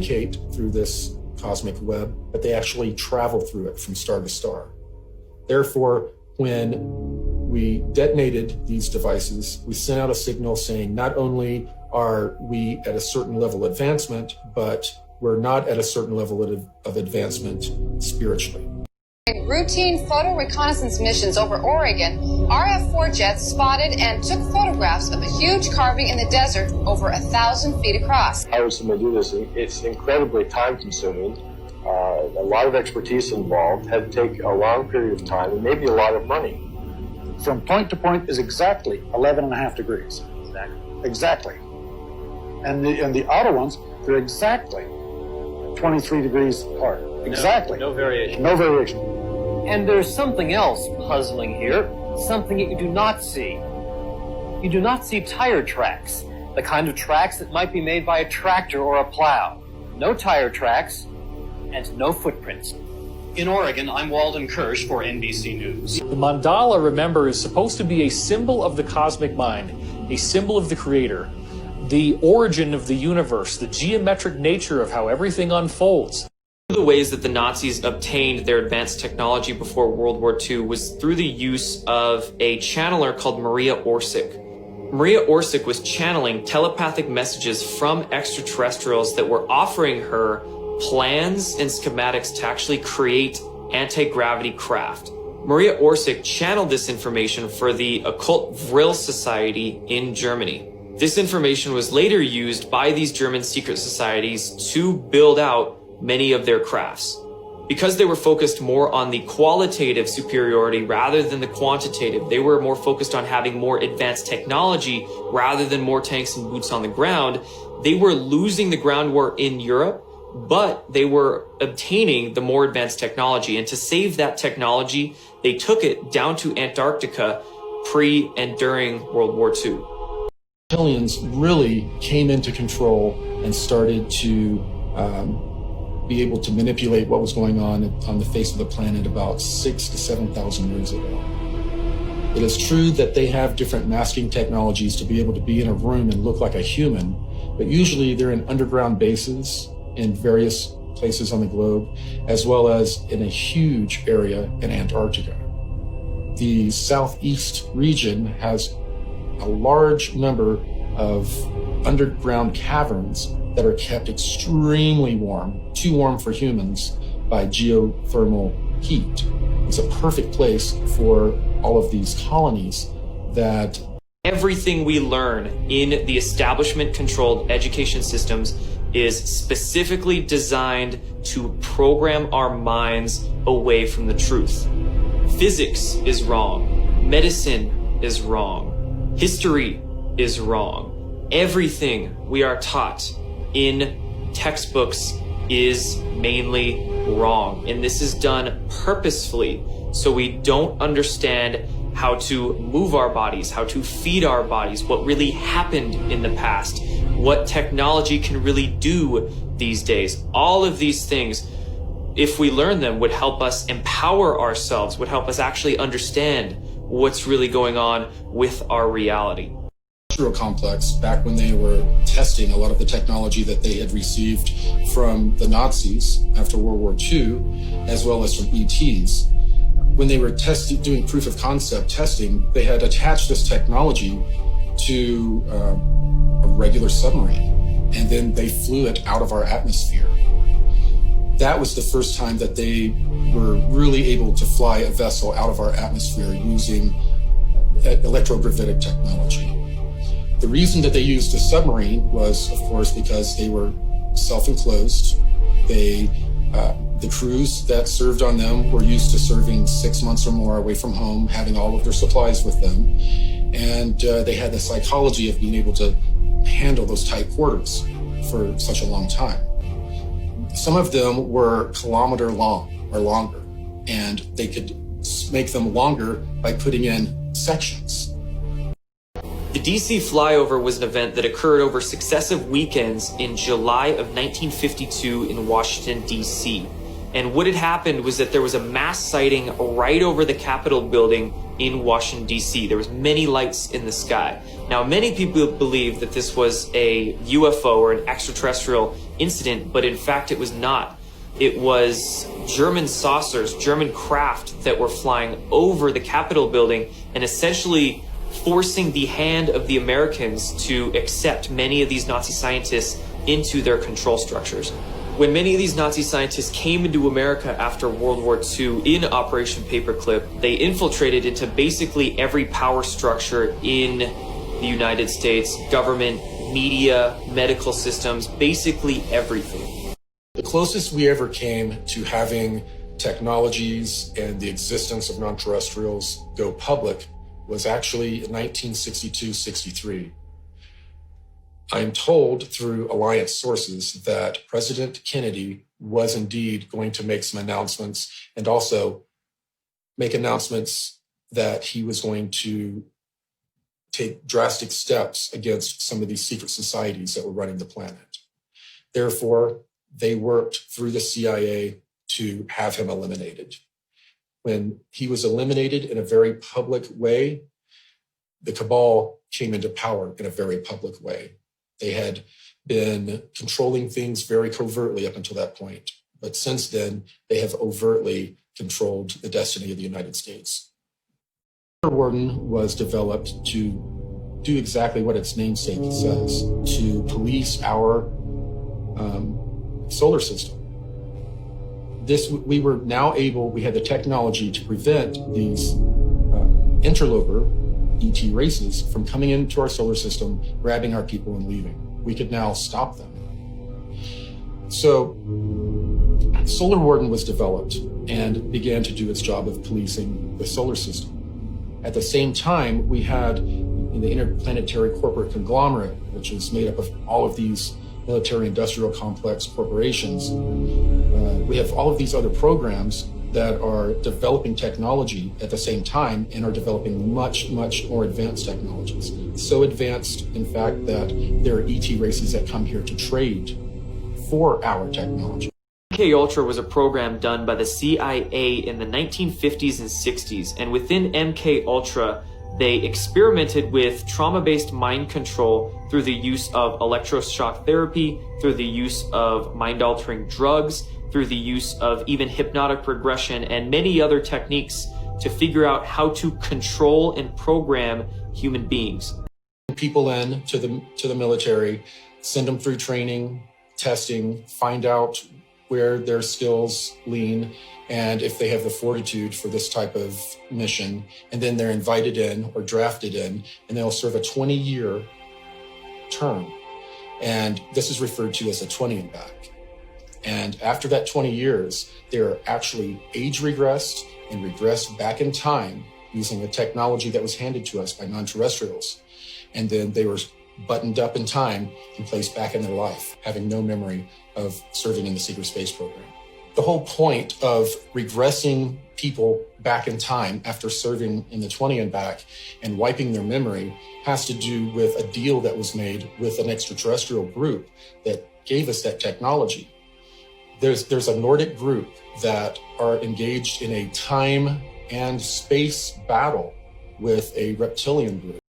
communicate through this cosmic web, but they actually travel through it from star to star. Therefore, when we detonated these devices, we sent out a signal saying not only are we at a certain level of advancement, but we're not at a certain level of advancement spiritually. During routine photo reconnaissance missions over Oregon, RF-4 jets spotted and took photographs of a huge carving in the desert over 1,000 feet across. How would somebody do this? It's incredibly time-consuming. A lot of expertise involved, had to take a long period of time and maybe a lot of money. From point to point is exactly 11.5 degrees. Exactly. And the outer ones, they're exactly 23 degrees apart. Exactly. No variation. No variation. And there's something else puzzling here, something that you do not see. You do not see tire tracks, the kind of tracks that might be made by a tractor or a plow. No tire tracks and no footprints. In Oregon, I'm Walden Kirsch for NBC News. The mandala, remember, is supposed to be a symbol of the cosmic mind, a symbol of the creator, the origin of the universe, the geometric nature of how everything unfolds. One of the ways that the Nazis obtained their advanced technology before World War II was through the use of a channeler called Maria Orsic. Maria Orsic was channeling telepathic messages from extraterrestrials that were offering her plans and schematics to actually create anti-gravity craft. Maria Orsic channeled this information for the occult Vril Society in Germany. This information was later used by these German secret societies to build out many of their crafts. Because they were focused more on the qualitative superiority rather than the quantitative, they were more focused on having more advanced technology rather than more tanks and boots on the ground. They were losing the ground war in Europe, but they were obtaining the more advanced technology. And to save that technology, they took it down to Antarctica pre and during World War II. Reptilians really came into control and started to be able to manipulate what was going on the face of the planet about 6,000 to 7,000 years ago. It is true that they have different masking technologies to be able to be in a room and look like a human, but usually they're in underground bases in various places on the globe, as well as in a huge area in Antarctica. The southeast region has a large number of underground caverns that are kept extremely warm, too warm for humans, by geothermal heat. It's a perfect place for all of these colonies that... Everything we learn in the establishment-controlled education systems is specifically designed to program our minds away from the truth. Physics is wrong. Medicine is wrong. History is wrong. Everything we are taught in textbooks is mainly wrong. And this is done purposefully so we don't understand how to move our bodies, how to feed our bodies, what really happened in the past, what technology can really do these days. All of these things, if we learn them, would help us empower ourselves, would help us actually understand what's really going on with our reality. Complex, back when they were testing a lot of the technology that they had received from the Nazis after World War II, as well as from ETs. When they were doing proof of concept testing, they had attached this technology to a regular submarine, and then they flew it out of our atmosphere. That was the first time that they were really able to fly a vessel out of our atmosphere using electrogravitic technology. The reason that they used a submarine was, of course, because they were self-enclosed. The crews that served on them were used to serving 6 months or more away from home, having all of their supplies with them. And they had the psychology of being able to handle those tight quarters for such a long time. Some of them were kilometer long or longer, and they could make them longer by putting in sections. The DC flyover was an event that occurred over successive weekends in July of 1952 in Washington, DC. And what had happened was that there was a mass sighting right over the Capitol building in Washington, D.C. There was many lights in the sky. Now, many people believe that this was a UFO or an extraterrestrial incident, but in fact, it was not. It was German saucers, German craft that were flying over the Capitol building and essentially forcing the hand of the Americans to accept many of these Nazi scientists into their control structures. When many of these Nazi scientists came into America after World War II in Operation Paperclip, they infiltrated into basically every power structure in the United States, government, media, medical systems, basically everything. The closest we ever came to having technologies and the existence of non-terrestrials go public was actually in 1962-63. I'm told through alliance sources that President Kennedy was indeed going to make some announcements and also make announcements that he was going to take drastic steps against some of these secret societies that were running the planet. Therefore, they worked through the CIA to have him eliminated. When he was eliminated in a very public way, the cabal came into power in a very public way. They had been controlling things very covertly up until that point. But since then, they have overtly controlled the destiny of the United States. Warden was developed to do exactly what its namesake says, to police our solar system. We had the technology to prevent these interloper ET races from coming into our solar system, grabbing our people and leaving. We could now stop them. So Solar Warden was developed and began to do its job of policing the solar system. At the same time, we had in the interplanetary corporate conglomerate, which is made up of all of these military industrial complex corporations, we have all of these other programs that are developing technology at the same time and are developing much, much more advanced technologies. So advanced, in fact, that there are ET races that come here to trade for our technology. MK Ultra was a program done by the CIA in the 1950s and 60s, and within MK Ultra, they experimented with trauma-based mind control through the use of electroshock therapy, through the use of mind-altering drugs, through the use of even hypnotic regression and many other techniques to figure out how to control and program human beings. People in to the military, send them through training, testing, find out where their skills lean and if they have the fortitude for this type of mission. And then they're invited in or drafted in, and they'll serve a 20-year term. And this is referred to as a 20 and back. And after that 20 years, they're actually age regressed and regressed back in time using the technology that was handed to us by non-terrestrials. And then they were buttoned up in time and placed back in their life, having no memory of serving in the secret space program. The whole point of regressing people back in time after serving in the 20 and back and wiping their memory has to do with a deal that was made with an extraterrestrial group that gave us that technology. There's a Nordic group that are engaged in a time and space battle with a reptilian group.